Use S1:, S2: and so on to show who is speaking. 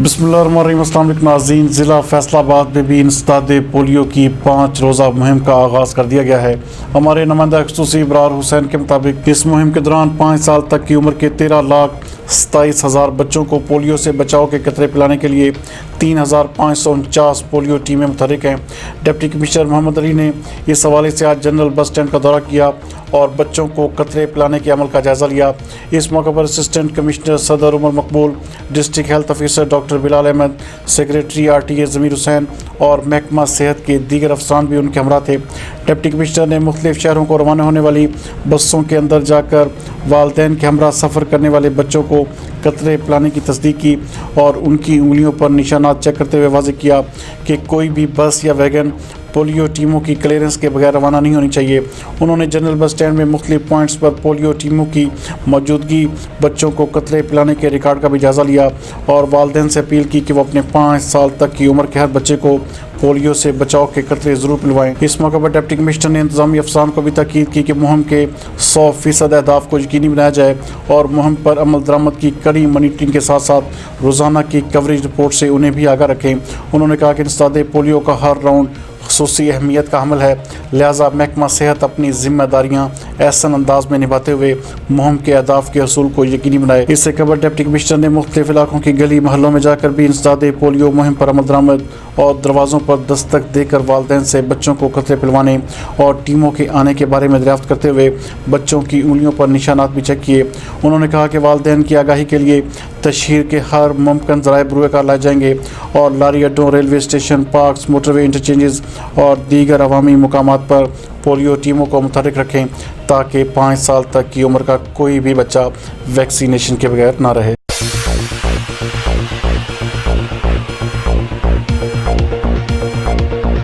S1: بسم اللہ الرحمن الرحیم۔ السلام علیکم ناظرین، ضلع فیصل آباد میں بھی انسداد پولیو کی 5 روزہ مہم کا آغاز کر دیا گیا ہے۔ ہمارے نمائندہ خصوصی ابرار حسین کے مطابق اس مہم کے دوران 5 سال تک کی عمر کے 13,27,000 بچوں کو پولیو سے بچاؤ کے قطرے پلانے کے لیے 3,549 پولیو ٹیمیں متحرک ہیں۔ ڈپٹی کمشنر محمد علی نے اس حوالے سے آج جنرل بس اسٹینڈ کا دورہ کیا اور بچوں کو قطرے پلانے کے عمل کا جائزہ لیا۔ اس موقع پر اسسٹنٹ کمشنر صدر عمر مقبول، ڈسٹرکٹ ہیلتھ افیسر ڈاکٹر بلال احمد، سیکریٹری RTA ضمیر حسین اور محکمہ صحت کے دیگر افسران بھی ان کے ہمراہ تھے۔ ڈپٹی کمشنر نے مختلف شہروں کو روانہ ہونے والی بسوں کے اندر جا کر والدین کے ہمراہ سفر کرنے والے بچوں کو قطرے پلانے کی تصدیق کی اور ان کی انگلیوں پر نشانات چیک کرتے ہوئے واضح کیا کہ کوئی بھی بس یا ویگن پولیو ٹیموں کی کلیئرنس کے بغیر روانہ نہیں ہونی چاہیے۔ انہوں نے جنرل بس اسٹینڈ میں مختلف پوائنٹس پر پولیو ٹیموں کی موجودگی، بچوں کو قطرے پلانے کے ریکارڈ کا بھی جائزہ لیا اور والدین سے اپیل کی کہ وہ اپنے 5 سال تک کی عمر کے ہر بچے کو پولیو سے بچاؤ کے قطرے ضرور پلوائیں۔ اس موقع پر ڈپٹی کمشنر نے انتظامی افسران کو بھی تاکید کی کہ مہم کے 100% اہداف کو یقینی بنایا جائے اور مہم پر عمل درآمد کی کڑی مانیٹرنگ کے ساتھ ساتھ روزانہ کی کوریج رپورٹ سے انہیں بھی آگاہ رکھیں۔ انہوں نے کہا کہ انسداد پولیو کا ہر راؤنڈ خصوصی اہمیت کا حامل ہے، لہٰذا محکمہ صحت اپنی ذمہ داریاں احسن انداز میں نبھاتے ہوئے مہم کے اہداف کے حصول کو یقینی بنائے۔ اس سے قبل ڈپٹی کمشنر نے مختلف علاقوں کی گلی محلوں میں جا کر بھی انسداد پولیو مہم پر عمل درآمد اور دروازوں پر دستک دے کر والدین سے بچوں کو قطرے پلوانے اور ٹیموں کے آنے کے بارے میں دریافت کرتے ہوئے بچوں کی انگلیوں پر نشانات بھی چیک کیے۔ انہوں نے کہا کہ والدین کی آگاہی کے لیے تشہیر کے ہر ممکن ذرائع بروئے کار لائے جائیں گے اور لاری اڈوں، ریلوے اسٹیشن، پارکس، موٹر وے انٹرچینجز اور دیگر عوامی مقامات پر پولیو ٹیموں کو متحرک رکھیں تاکہ 5 سال تک کی عمر کا کوئی بھی بچہ ویکسینیشن کے بغیر نہ رہے۔